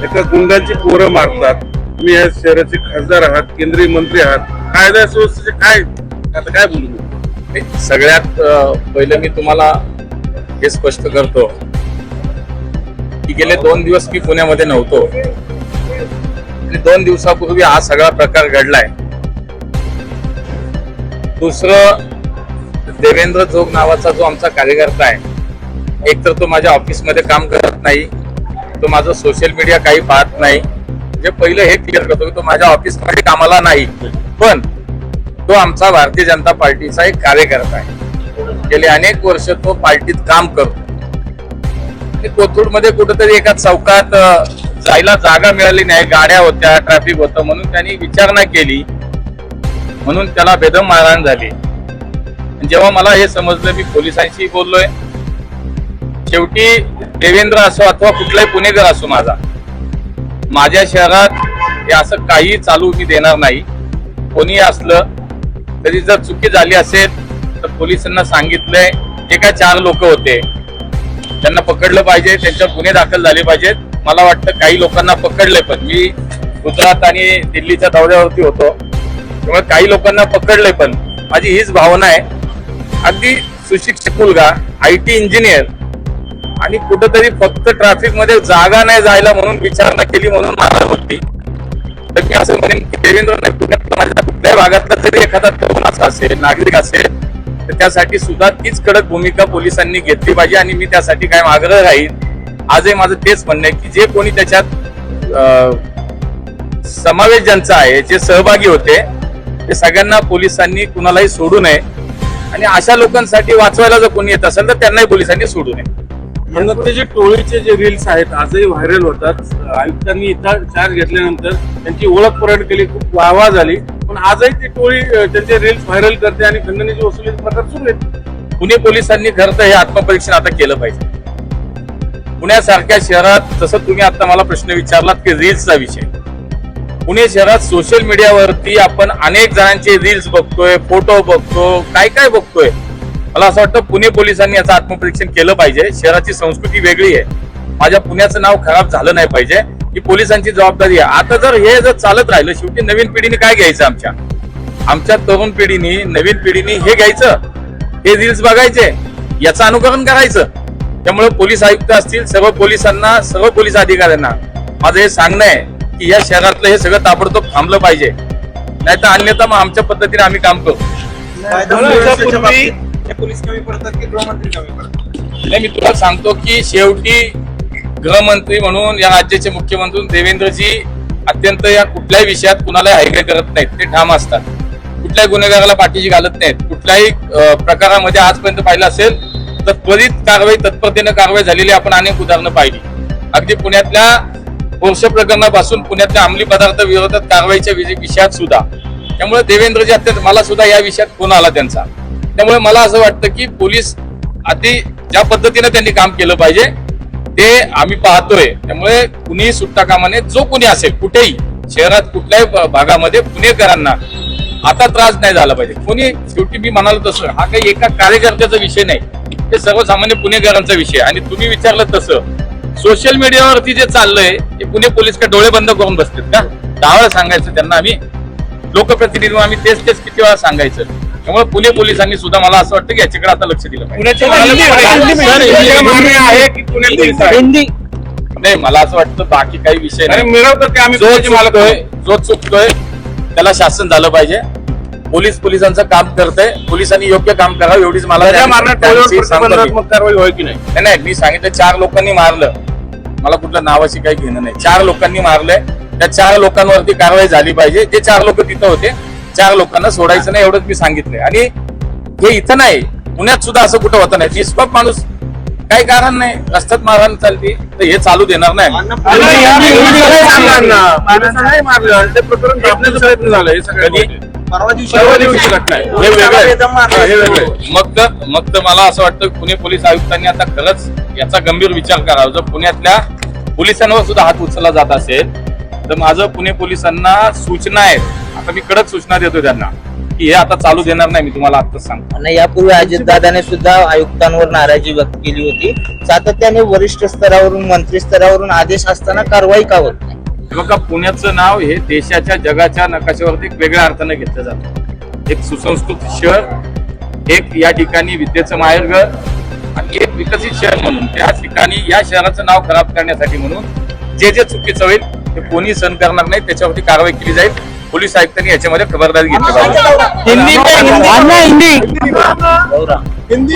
एका गुंडांची पोरं मारतात. तुम्ही या शहराचे खासदार आहात, केंद्रीय मंत्री आहात, कायदा सुव्यवस्थेचे काय आता काय बोलू? सगळ्यात पहिलं मी तुम्हाला हे स्पष्ट करतो की गेले 2 दिवस मी पुण्यामध्ये नव्हतो आणि 2 दिवसापूर्वी हा सगळा प्रकार घडलाय. दुसरं, देवेंद्र जोग नावाचा जो आमचा कार्यकर्ता आहे, एकतर तो माझ्या ऑफिसमध्ये काम करत नाही, तो माझं सोशल मीडिया काही पाहत नाही. म्हणजे पहिलं हे क्लिअर करतो की तो माझ्या ऑफिसमध्ये कामाला नाही, पण तो आमचा भारतीय जनता पार्टीचा एक कार्यकर्ता आहे. गेले अनेक वर्ष तो पार्टीत काम करतो. कोथरूड मध्ये कुठेतरी एका चौकात जायला जागा मिळाली नाही, गाड्या होत्या, ट्रॅफिक होतं, म्हणून त्यांनी विचारणा केली, म्हणून त्याला बेदम मारहाण झाली. जेव्हा मला हे समजलं, मी पोलिसांशी बोललोय. शेवटी देवेंद्र असो अथवा कुठलाही पुणेकर असो, माझ्या शहरात हे असं काही चालू मी देणार नाही. कोणी असलं तरी जर चुकी झाली असेल तर पोलिसांना सांगितलंय. जे काय 4 लोक होते त्यांना पकडलं पाहिजे, त्यांच्यावर गुन्हे दाखल झाले पाहिजेत. मला वाटतं काही लोकांना पकडले, पण मी गुजरात आणि दिल्लीच्या दौऱ्यावरती होतो, त्यामुळे काही लोकांना पकडले. पण माझी हीच भावना आहे, अगदी सुशिक्षित मुलगा, IT इंजिनियर, आणि कुठंतरी फक्त ट्रॅफिक मध्ये जागा नाही जायला म्हणून विचारणा केली म्हणून मला होती. तर मी असं म्हणेन की देवेंद्र नाही, पुण्यातला माझ्या कुठल्याही भागातला जरी एखादा तरुण असेल, नागरिक असेल, तर त्यासाठी सुद्धा तीच कडक भूमिका पोलिसांनी घेतली पाहिजे. आणि मी त्यासाठी काय आग्रह राहील. आजही माझं तेच म्हणणं आहे की जे कोणी त्याच्यात समावेश ज्यांचा आहे, जे सहभागी होते, ते सगळ्यांना पोलिसांनी कुणालाही सोडू नये. आणि अशा लोकांसाठी वाचवायला जर कोणी येत असेल तर त्यांनाही पोलिसांनी सोडू नये. म्हणून ते जे टोळीचे जे रील्स आहेत आजही व्हायरल होतात. आयुक्तांनी इथं चार्ज घेतल्यानंतर त्यांची ओळख परेड केली, खूप वाहवा झाली, पण आजही ती टोळी त्यांचे रील्स व्हायरल करते आणि खंडणीची वसुलीचे प्रकार सुरू आहेत. पुणे पोलिसांनी खरं तर हे आत्मपरीक्षण आता केलं पाहिजे. पुण्यासारख्या शहरात, जसं तुम्ही आता मला प्रश्न विचारलात की रील्सचा विषय, पुणे शहरात सोशल मीडियावरती आपण अनेक जणांचे रील्स बघतोय, फोटो बघतो, काय काय बघतोय. मला असं वाटतं पुणे पोलिसांनी याचं आत्मपरीक्षण केलं पाहिजे. शहराची संस्कृती वेगळी आहे, माझ्या पुण्याचं नाव खराब झालं नाही पाहिजे, ही पोलिसांची जबाबदारी आहे. आता जर हे चालत राहिलं, शेवटी नवीन पिढीने काय घ्यायचं? आमच्या तरुण पिढीने, नवीन पिढीने हे घ्यायचं, हे रील्स बघायचे, याचं अनुकरण करायचं. त्यामुळे पोलीस आयुक्त असतील, सर्व पोलिसांना, सर्व पोलीस अधिकाऱ्यांना माझं हे सांगणं आहे की या शहरातलं हे सगळं ताबडतोब थांबलं पाहिजे, नाही तर अन्यथा मग आमच्या पद्धतीने आम्ही काम करू. पोलीस कमी पडतात की गृहमंत्री कमी पडतात? नाही, मी तुला सांगतो की शेवटी गृहमंत्री म्हणून या राज्याचे मुख्यमंत्री देवेंद्रजी अत्यंत या कुठल्याही विषयात कुणालाही हायगय करत नाहीत. ते ठाम असतात, कुठल्याही गुन्हेगाराला पाठीशी घालत नाहीत. कुठल्याही प्रकारामध्ये आजपर्यंत पाहिलं असेल तर त्वरित कारवाई, तत्परतेनं कारवाई झालेली आपण अनेक उदाहरणं पाहिली. अगदी पुण्यातल्या पोर्श प्रकरणापासून पुण्यातल्या अंमली पदार्थ विरोधात कारवाईच्या विषयात सुद्धा. त्यामुळे देवेंद्रजी अत्यंत, मला सुद्धा या विषयात फोन आला त्यांचा. त्यामुळे मला असं वाटतं की पोलीस अति ज्या पद्धतीने त्यांनी काम केलं पाहिजे ते आम्ही पाहतोय. त्यामुळे कुणीही सुट्टा कामा नये. जो कुणी असेल, कुठेही शहरात कुठल्याही भागामध्ये पुणेकरांना आता त्रास नाही झाला पाहिजे. कोणी, शेवटी मी म्हणालो तसं, हा काही एका कार्यकर्त्याचा विषय नाही, हे सर्वसामान्य पुणेकरांचा विषय. आणि तुम्ही विचारलं तसं सोशल मीडियावरती जे चाललंय ते पुणे पोलीस का डोळे बंद करून बसतात का? 10 वेळा सांगायचं त्यांना, आम्ही लोकप्रतिनिधी, आम्ही तेच किती वेळा सांगायचं. त्यामुळे पुणे पोलिसांनी सुद्धा, मला असं वाटतं की याच्याकडे आता लक्ष दिलं पाहिजे. नाही, मला असं वाटतं बाकी काही विषय नाही. मिळवतात की आम्ही जो चुकतोय त्याला शासन झालं पाहिजे. पोलिसांचं काम करतंय, पोलिसांनी योग्य काम करावं एवढीच मला कारवाई होय की नाही? नाही, मी सांगितलं 4 लोकांनी मारलं, मला कुठल्या नावाशी काही घेणं नाही. 4 लोकांनी मारलंय, त्या 4 लोकांवरती कारवाई झाली पाहिजे. जे 4 लोक तिथं होते, 4 लोकांना सोडायचं नाही एवढंच मी सांगितलंय. आणि हे इथं नाही, पुण्यात सुद्धा असं कुठं होतं नाही. निष्पाप माणूस, काही कारण नाही, रस्त्यात मारहाण चालते, तर हे चालू देणार नाही. मग तर मला असं वाटतं पुणे पोलीस आयुक्तांनी आता खरंच याचा गंभीर विचार करावा. जर पुण्यातल्या पोलिसांवर सुद्धा हात उचलला जात असेल तर माझं पुणे पोलिसांना सूचना आहेत. आता मी कडक सूचना देतो त्यांना की हे आता चालू देणार नाही, मी तुम्हाला आत्ताच सांगतो. आणि यापूर्वी अजितदादाने सुद्धा आयुक्तांवर नाराजी व्यक्त केली होती. सातत्याने वरिष्ठ स्तरावरून मंत्री स्तरावरून आदेश असताना कारवाई का होत नाही? बघा, पुण्याचं नाव हे देशाच्या जगाच्या नकाशावरती एक वेगळ्या अर्थाने घेतलं जातं. एक सुसंस्कृत शहर, एक या ठिकाणी विद्येचं माहेरघर आणि एक विकसित शहर म्हणून त्या ठिकाणी या शहराचं नाव खराब करण्यासाठी म्हणून जे चुकीचं होईल ते कोणी सहन करणार नाही, त्याच्यावरती कारवाई केली जाईल. पोलीस आयुक्तांनी याच्यामध्ये खबरदारी घेतली पाहिजे. हिंदी हिंदी